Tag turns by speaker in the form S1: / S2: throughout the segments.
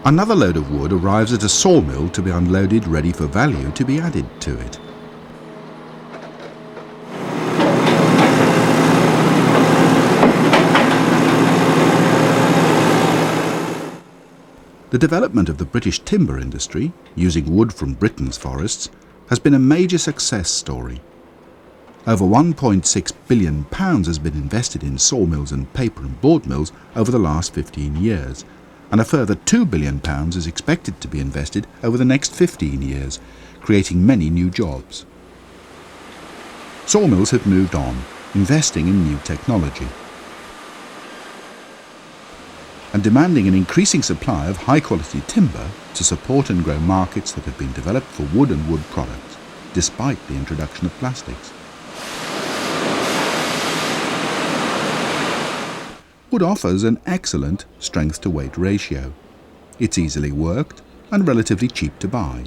S1: Another load of wood arrives at a sawmill to be unloaded ready for value to be added to it. The development of the British timber industry, using wood from Britain's forests, has been a major success story. Over £1.6 billion has been invested in sawmills and paper and board mills over the last 15 years, and a further £2 billion is expected to be invested over the next 15 years, creating many new jobs. Sawmills have moved on, investing in new technology and demanding an increasing supply of high-quality timber to support and grow markets that have been developed for wood and wood products, despite the introduction of plastics. Wood offers an excellent strength-to-weight ratio. It's easily worked and relatively cheap to buy.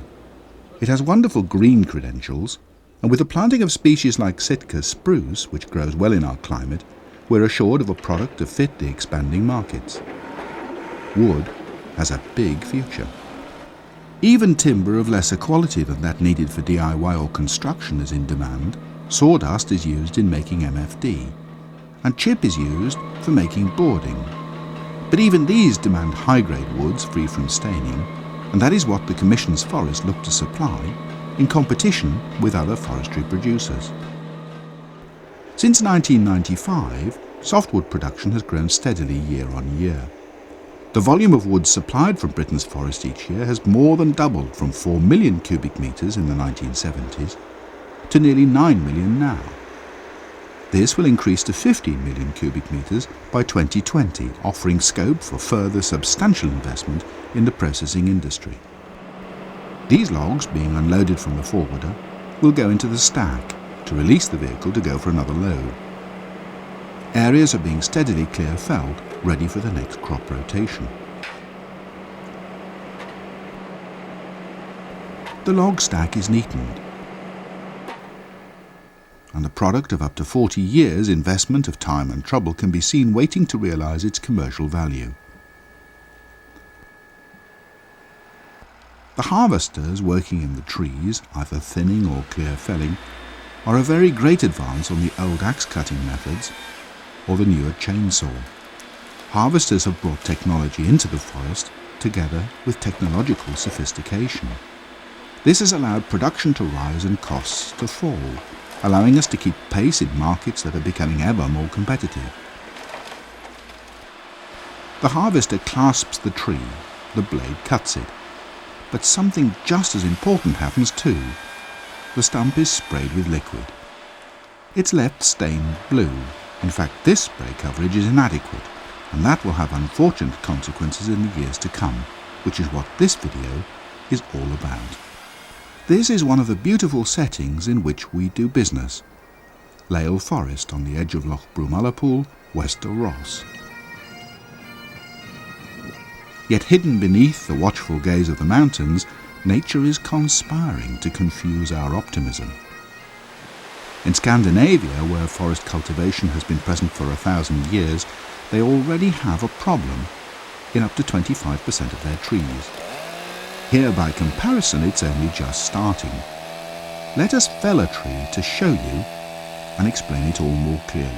S1: It has wonderful green credentials, and with the planting of species like Sitka spruce, which grows well in our climate, we're assured of a product to fit the expanding markets. Wood has a big future. Even timber of lesser quality than that needed for DIY or construction is in demand. Sawdust is used in making MFD, and chip is used for making boarding. But even these demand high-grade woods free from staining, and that is what the Commission's forests look to supply in competition with other forestry producers. Since 1995, softwood production has grown steadily year on year. The volume of wood supplied from Britain's forests each year has more than doubled from 4 million cubic metres in the 1970s to nearly 9 million now. This will increase to 15 million cubic metres by 2020, offering scope for further substantial investment in the processing industry. These logs, being unloaded from the forwarder, will go into the stack to release the vehicle to go for another load. Areas are being steadily clear-felled, ready for the next crop rotation. The log stack is neatened, and the product of up to 40 years' investment of time and trouble can be seen waiting to realise its commercial value. The harvesters working in the trees, either thinning or clear felling, are a very great advance on the old axe-cutting methods or the newer chainsaw. Harvesters have brought technology into the forest together with technological sophistication. This has allowed production to rise and costs to fall, allowing us to keep pace in markets that are becoming ever more competitive. The harvester clasps the tree, the blade cuts it. But something just as important happens too. The stump is sprayed with liquid. It's left stained blue. In fact, this spray coverage is inadequate, and that will have unfortunate consequences in the years to come, which is what this video is all about. This is one of the beautiful settings in which we do business. Lale Forest on the edge of Loch Broomullapool, west of Ross. Yet hidden beneath the watchful gaze of the mountains, nature is conspiring to confuse our optimism. In Scandinavia, where forest cultivation has been present for 1,000 years, they already have a problem in up to 25% of their trees. Here, by comparison, it's only just starting. Let us fell a tree to show you and explain it all more clearly.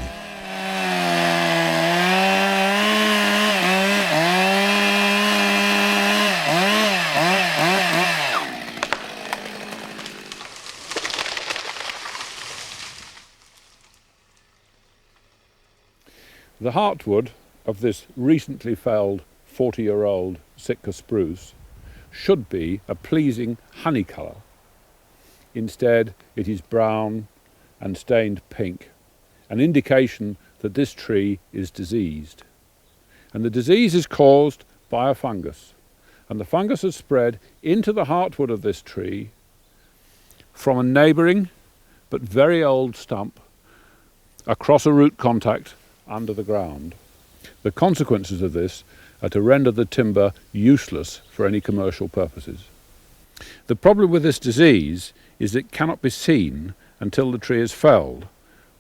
S2: The heartwood of this recently felled 40-year-old Sitka spruce should be a pleasing honey colour. Instead, it is brown and stained pink, an indication that this tree is diseased. And the disease is caused by a fungus, and the fungus has spread into the heartwood of this tree from a neighbouring but very old stump across a root contact under the ground. The consequences of this are to render the timber useless for any commercial purposes. The problem with this disease is it cannot be seen until the tree is felled,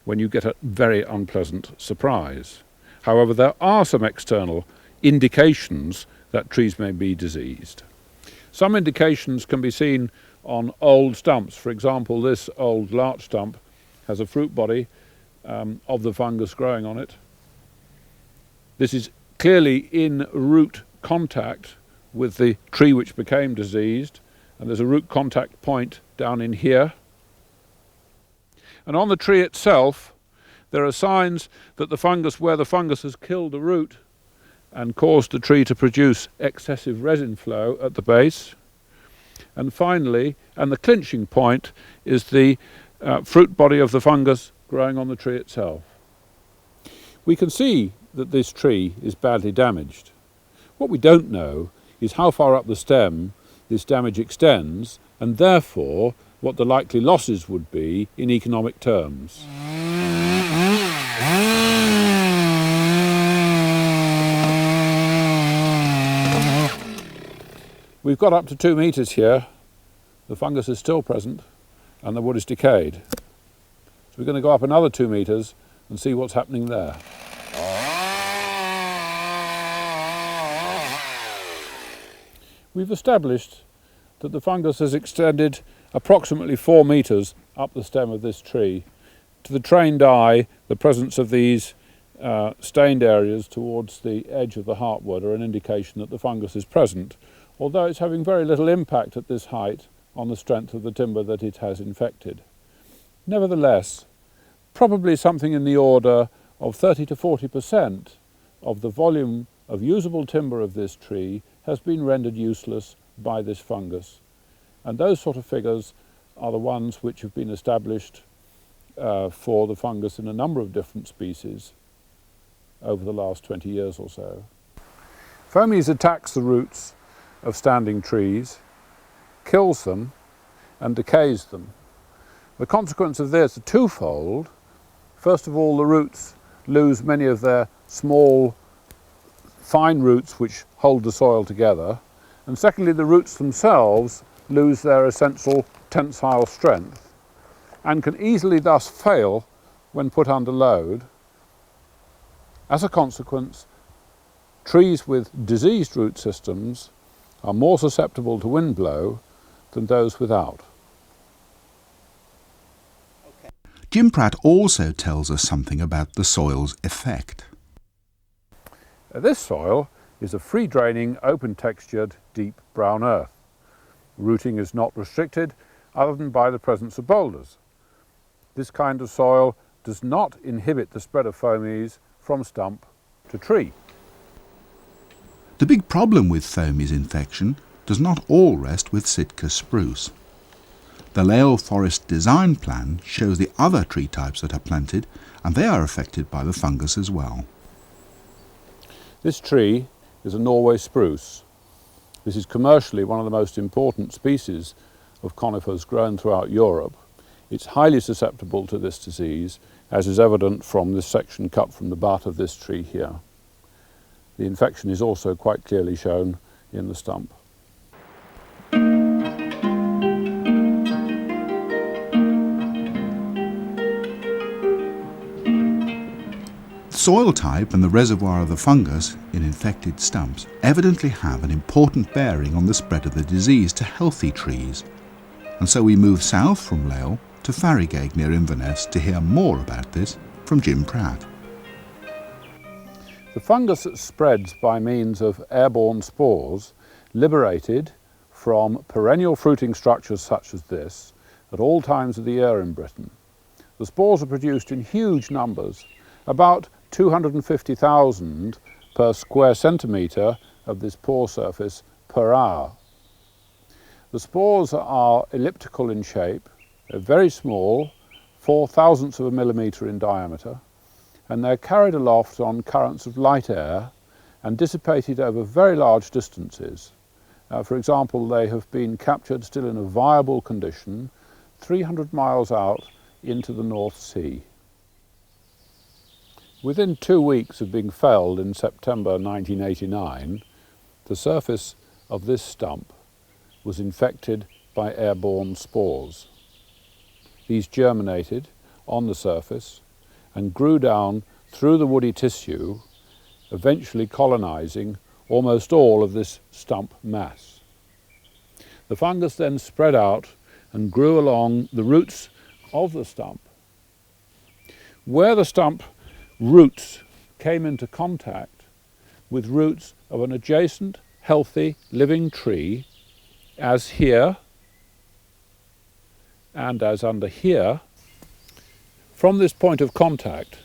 S2: when you get a very unpleasant surprise. However, there are some external indications that trees may be diseased. Some indications can be seen on old stumps. For example, this old larch stump has a fruit body of the fungus growing on it. This is clearly in root contact with the tree which became diseased, and there's a root contact point down in here. And on the tree itself, there are signs that the fungus, where the fungus has killed the root and caused the tree to produce excessive resin flow at the base. And finally, and the clinching point, is the fruit body of the fungus growing on the tree itself. We can see that this tree is badly damaged. What we don't know is how far up the stem this damage extends, and therefore what the likely losses would be in economic terms. We've got up to 2 metres here. The fungus is still present and the wood is decayed. So we're going to go up another 2 metres and see what's happening there. We've established that the fungus has extended approximately 4 metres up the stem of this tree. To the trained eye, the presence of these stained areas towards the edge of the heartwood are an indication that the fungus is present, although it's having very little impact at this height on the strength of the timber that it has infected. Nevertheless, probably something in the order of 30 to 40% of the volume of usable timber of this tree has been rendered useless by this fungus. And those sort of figures are the ones which have been established for the fungus in a number of different species over the last 20 years or so. Fomes attacks the roots of standing trees, kills them and decays them. The consequence of this are twofold. First of all, the roots lose many of their small, fine roots which hold the soil together, and secondly, the roots themselves lose their essential tensile strength and can easily thus fail when put under load. As a consequence, trees with diseased root systems are more susceptible to wind blow than those without.
S1: Jim Pratt also tells us something about the soil's effect.
S2: This soil is a free-draining, open-textured, deep brown earth. Rooting is not restricted other than by the presence of boulders. This kind of soil does not inhibit the spread of fomes from stump to tree.
S1: The big problem with Fomes infection does not all rest with Sitka spruce. The Lael Forest Design Plan shows the other tree types that are planted, and they are affected by the fungus as well.
S2: This tree is a Norway spruce. This is commercially one of the most important species of conifers grown throughout Europe. It's highly susceptible to this disease, as is evident from this section cut from the butt of this tree here. The infection is also quite clearly shown in the stump.
S1: Soil type and the reservoir of the fungus in infected stumps evidently have an important bearing on the spread of the disease to healthy trees. And so we move south from Lael to Farrygate near Inverness to hear more about this from Jim Pratt.
S2: The fungus spreads by means of airborne spores liberated from perennial fruiting structures such as this at all times of the year in Britain. The spores are produced in huge numbers, about 250,000 per square centimetre of this pore surface per hour. The spores are elliptical in shape, they're very small, 0.004 of a millimetre in diameter, and they're carried aloft on currents of light air and dissipated over very large distances. For example, they have been captured still in a viable condition 300 miles out into the North Sea. Within 2 weeks of being felled in September 1989, the surface of this stump was infected by airborne spores. These germinated on the surface and grew down through the woody tissue, eventually colonizing almost all of this stump mass. The fungus then spread out and grew along the roots of the stump. Where the stump roots came into contact with roots of an adjacent, healthy, living tree, as here and as under here, from this point of contact,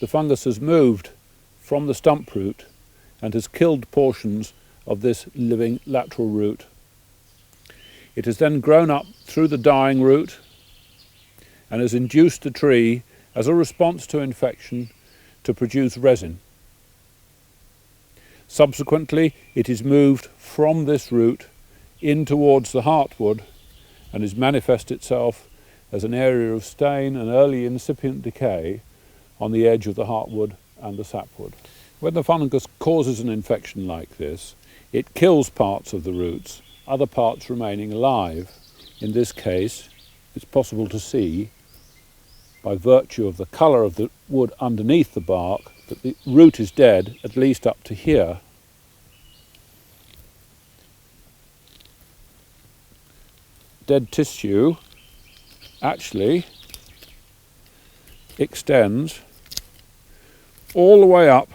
S2: the fungus has moved from the stump root and has killed portions of this living lateral root. It has then grown up through the dying root and has induced the tree, as a response to infection, to produce resin. Subsequently, it is moved from this root in towards the heartwood and is manifest itself as an area of stain and early incipient decay on the edge of the heartwood and the sapwood. When the fungus causes an infection like this, it kills parts of the roots, other parts remaining alive. In this case, it's possible to see, by virtue of the colour of the wood underneath the bark, that the root is dead, at least up to here. Dead tissue actually extends all the way up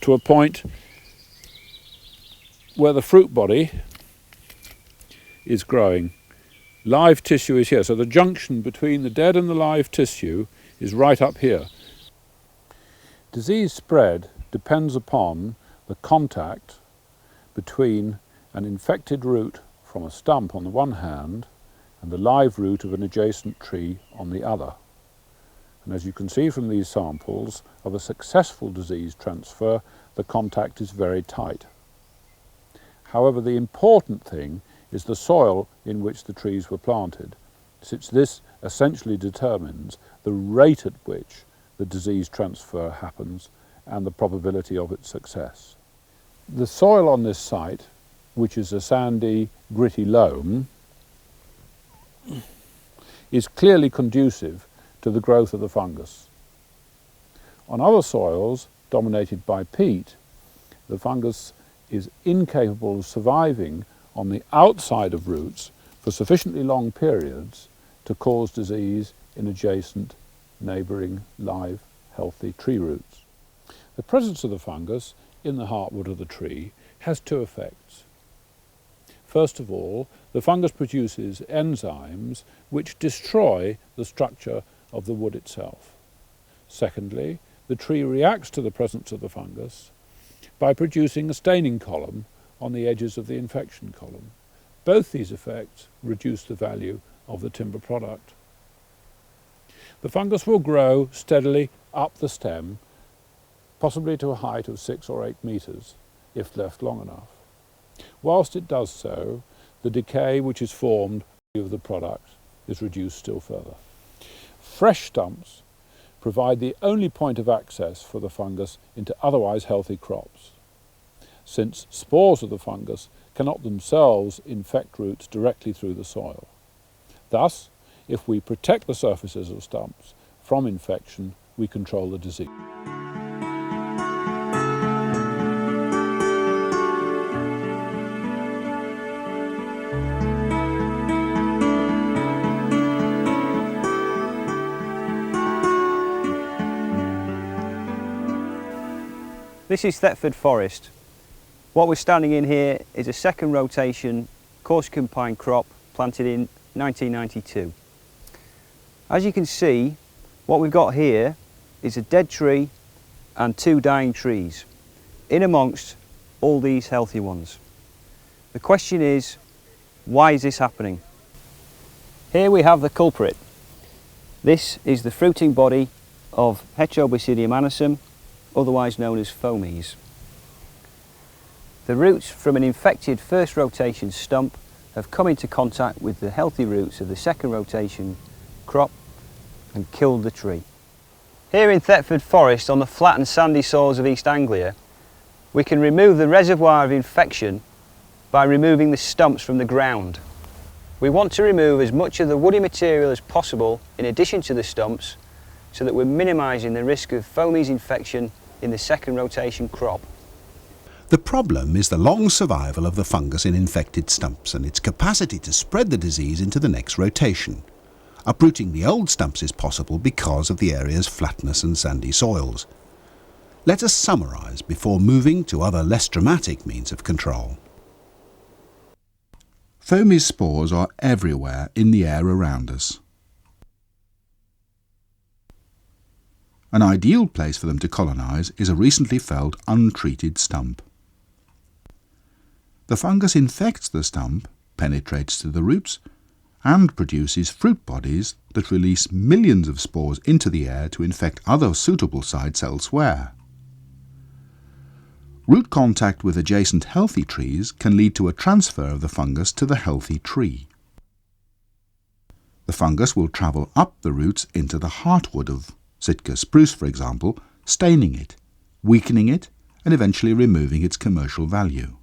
S2: to a point where the fruit body is growing. Live tissue is here, so the junction between the dead and the live tissue is right up here. Disease spread depends upon the contact between an infected root from a stump on the one hand and the live root of an adjacent tree on the other. And as you can see from these samples of a successful disease transfer, the contact is very tight. However, the important thing is the soil in which the trees were planted, since this essentially determines the rate at which the disease transfer happens and the probability of its success. The soil on this site, which is a sandy, gritty loam, is clearly conducive to the growth of the fungus. On other soils, dominated by peat, the fungus is incapable of surviving on the outside of roots for sufficiently long periods to cause disease in adjacent, neighbouring, live, healthy tree roots. The presence of the fungus in the heartwood of the tree has two effects. First of all, the fungus produces enzymes which destroy the structure of the wood itself. Secondly, the tree reacts to the presence of the fungus by producing a staining column on the edges of the infection column. Both these effects reduce the value of the timber product. The fungus will grow steadily up the stem, possibly to a height of 6 or 8 metres, if left long enough. Whilst it does so, the decay which is formed of the product is reduced still further. Fresh stumps provide the only point of access for the fungus into otherwise healthy crops, since spores of the fungus cannot themselves infect roots directly through the soil. Thus, if we protect the surfaces of stumps from infection, we control the disease.
S3: This is Thetford Forest. What we're standing in here is a second rotation Corsican pine crop planted in 1992. As you can see, what we've got here is a dead tree and 2 dying trees in amongst all these healthy ones. The question is, why is this happening? Here we have the culprit. This is the fruiting body of Heterobasidium annuum, otherwise known as Fomes. The roots from an infected first rotation stump have come into contact with the healthy roots of the second rotation crop and killed the tree. Here in Thetford Forest, on the flat and sandy soils of East Anglia, we can remove the reservoir of infection by removing the stumps from the ground. We want to remove as much of the woody material as possible in addition to the stumps, so that we're minimising the risk of Fomes infection in the second rotation crop.
S1: The problem is the long survival of the fungus in infected stumps and its capacity to spread the disease into the next rotation. Uprooting the old stumps is possible because of the area's flatness and sandy soils. Let us summarise before moving to other less dramatic means of control. Fomes spores are everywhere in the air around us. An ideal place for them to colonise is a recently felled untreated stump. The fungus infects the stump, penetrates to the roots, and produces fruit bodies that release millions of spores into the air to infect other suitable sites elsewhere. Root contact with adjacent healthy trees can lead to a transfer of the fungus to the healthy tree. The fungus will travel up the roots into the heartwood of Sitka spruce, for example, staining it, weakening it, and eventually removing its commercial value.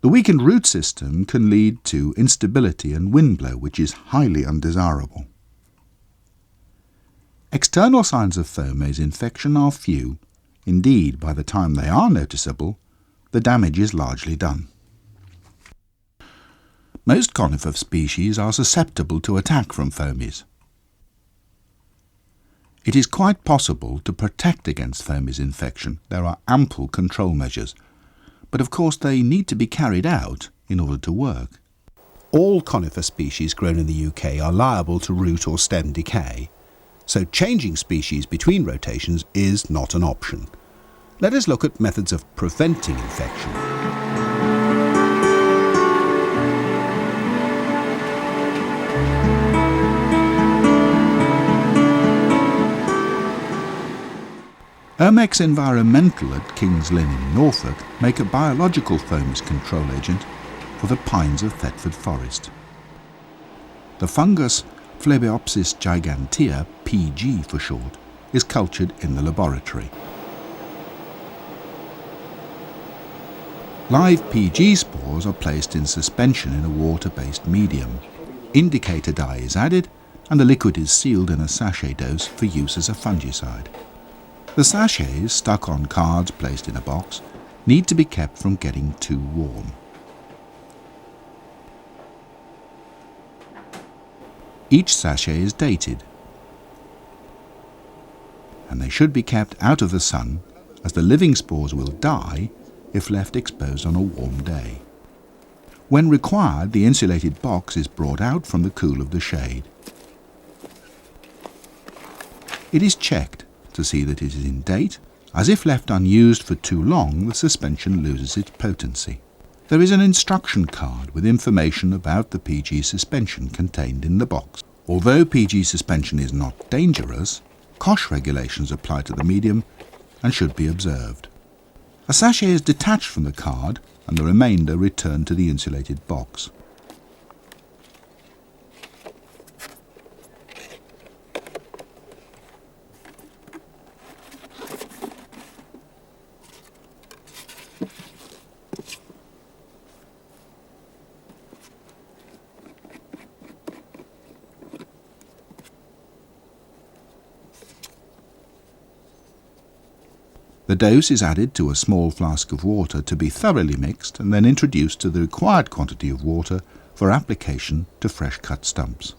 S1: The weakened root system can lead to instability and windblow, which is highly undesirable. External signs of Fomes infection are few. Indeed, by the time they are noticeable, the damage is largely done. Most conifer species are susceptible to attack from Fomes. It is quite possible to protect against Fomes infection. There are ample control measures, but of course they need to be carried out in order to work. All conifer species grown in the UK are liable to root or stem decay, so changing species between rotations is not an option. Let us look at methods of preventing infection. Ermex Environmental at King's Lynn in Norfolk make a biological Fomes control agent for the pines of Thetford Forest. The fungus Phlebiopsis gigantea, PG for short, is cultured in the laboratory. Live PG spores are placed in suspension in a water-based medium. Indicator dye is added and the liquid is sealed in a sachet dose for use as a fungicide. The sachets, stuck on cards placed in a box, need to be kept from getting too warm. Each sachet is dated, and they should be kept out of the sun, as the living spores will die if left exposed on a warm day. When required, the insulated box is brought out from the cool of the shade. It is checked to see that it is in date, as if left unused for too long, the suspension loses its potency. There is an instruction card with information about the PG suspension contained in the box. Although PG suspension is not dangerous, kosh regulations apply to the medium and should be observed. A sachet is detached from the card and the remainder returned to the insulated box. The dose is added to a small flask of water to be thoroughly mixed and then introduced to the required quantity of water for application to fresh cut stumps.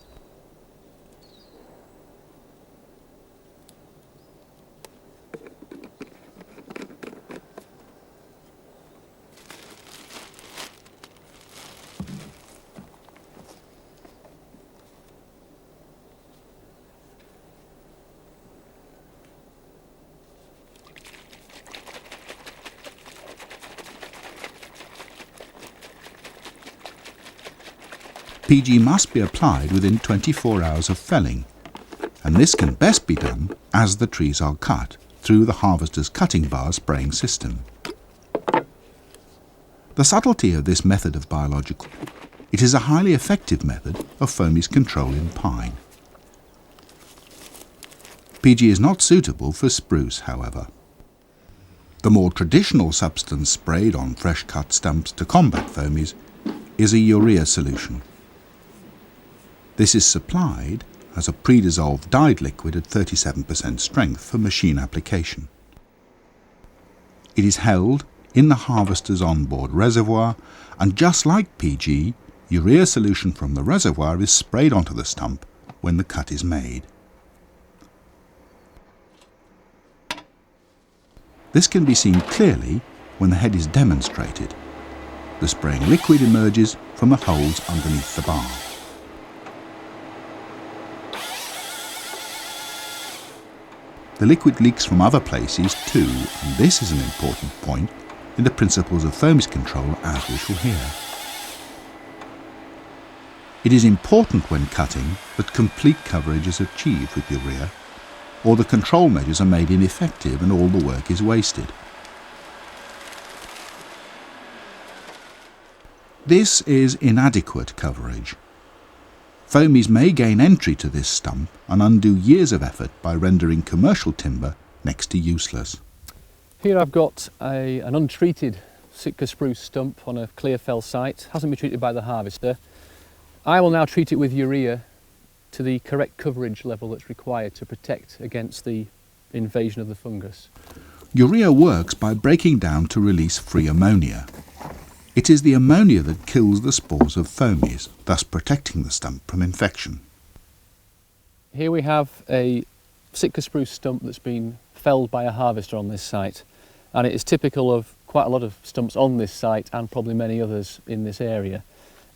S1: PG must be applied within 24 hours of felling, and this can best be done as the trees are cut through the harvester's cutting bar spraying system. The subtlety of this method of biological, it is a highly effective method of Fomes control in pine. PG is not suitable for spruce, however. The more traditional substance sprayed on fresh cut stumps to combat Fomes is a urea solution. This is supplied has a pre-dissolved dyed liquid at 37% strength for machine application. It is held in the harvester's onboard reservoir, and just like PG, urea solution from the reservoir is sprayed onto the stump when the cut is made. This can be seen clearly when the head is demonstrated. The spraying liquid emerges from the holes underneath the bar. The liquid leaks from other places too, and this is an important point in the principles of Fomes control, as we shall hear. It is important when cutting that complete coverage is achieved with urea, or the control measures are made ineffective and all the work is wasted. This is inadequate coverage. Fomes may gain entry to this stump and undo years of effort by rendering commercial timber next to useless.
S4: Here I've got an untreated Sitka spruce stump on a clear fell site. Hasn't been treated by the harvester. I will now treat it with urea to the correct coverage level that's required to protect against the invasion of the fungus.
S1: Urea works by breaking down to release free ammonia. It is the ammonia that kills the spores of Fomes, thus protecting the stump from infection.
S4: Here we have a Sitka spruce stump that's been felled by a harvester on this site, and it is typical of quite a lot of stumps on this site and probably many others in this area.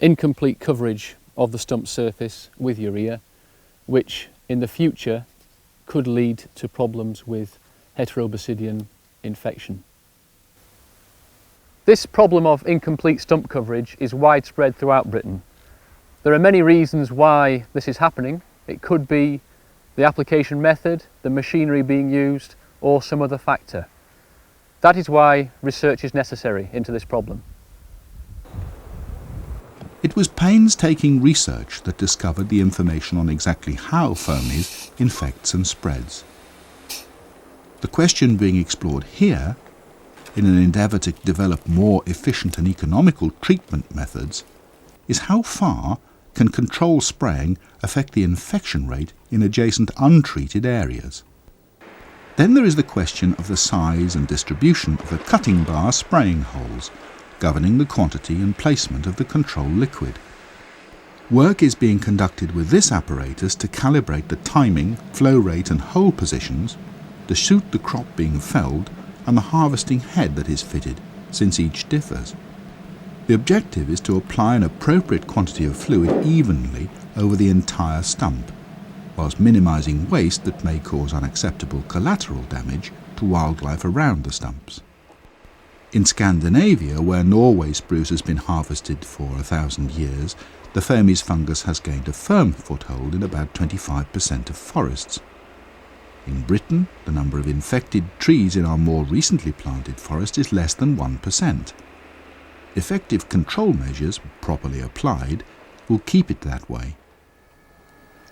S4: Incomplete coverage of the stump surface with urea, which in the future could lead to problems with Heterobasidian infection. This problem of incomplete stump coverage is widespread throughout Britain. There are many reasons why this is happening. It could be the application method, the machinery being used, or some other factor. That is why research is necessary into this problem.
S1: It was painstaking research that discovered the information on exactly how Fomes infects and spreads. The question being explored here, in an endeavour to develop more efficient and economical treatment methods, is how far can control spraying affect the infection rate in adjacent untreated areas. Then there is the question of the size and distribution of the cutting bar spraying holes, governing the quantity and placement of the control liquid. Work is being conducted with this apparatus to calibrate the timing, flow rate and hole positions to suit the crop being felled and the harvesting head that is fitted, since each differs. The objective is to apply an appropriate quantity of fluid evenly over the entire stump, whilst minimising waste that may cause unacceptable collateral damage to wildlife around the stumps. In Scandinavia, where Norway spruce has been harvested for 1,000 years, the Fomes fungus has gained a firm foothold in about 25% of forests. In Britain, the number of infected trees in our more recently planted forest is less than 1%. Effective control measures, properly applied, will keep it that way.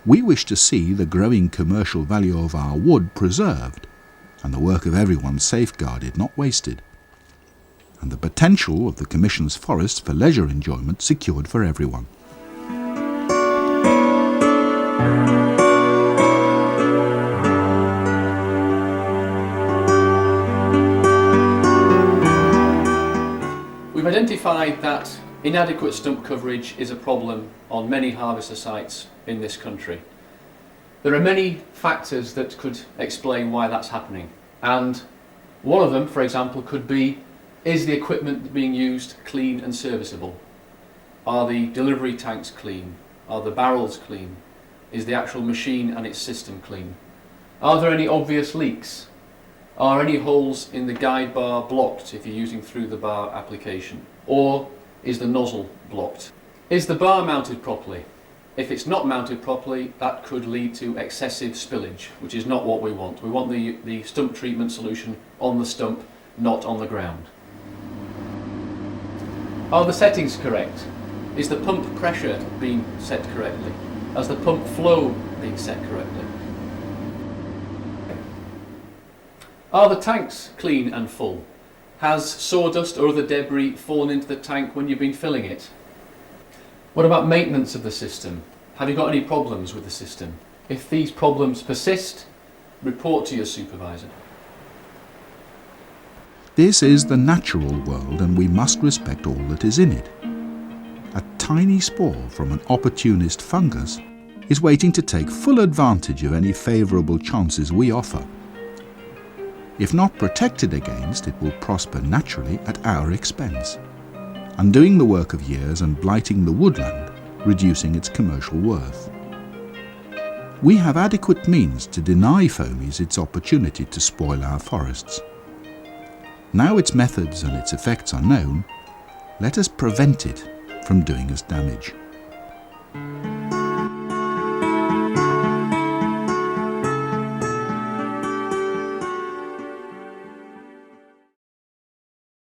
S1: We wish to see the growing commercial value of our wood preserved, and the work of everyone safeguarded, not wasted, and the potential of the Commission's forests for leisure enjoyment secured for everyone.
S4: We've identified that inadequate stump coverage is a problem on many harvester sites in this country. There are many factors that could explain why that's happening, and one of them, for example, could be: is the equipment being used clean and serviceable? Are the delivery tanks clean? Are the barrels clean? Is the actual machine and its system clean? Are there any obvious leaks? Are any holes in the guide bar blocked if you're using through the bar application? Or is the nozzle blocked? Is the bar mounted properly? If it's not mounted properly, that could lead to excessive spillage, which is not what we want. We want the stump treatment solution on the stump, not on the ground. Are the settings correct? Is the pump pressure being set correctly? Has the pump flow being set correctly? Are the tanks clean and full? Has sawdust or other debris fallen into the tank when you've been filling it? What about maintenance of the system? Have you got any problems with the system? If these problems persist, report to your supervisor.
S1: This is the natural world, and we must respect all that is in it. A tiny spore from an opportunist fungus is waiting to take full advantage of any favourable chances we offer. If not protected against, it will prosper naturally at our expense, undoing the work of years and blighting the woodland, reducing its commercial worth. We have adequate means to deny foamies its opportunity to spoil our forests. Now its methods and its effects are known, let us prevent it from doing us damage.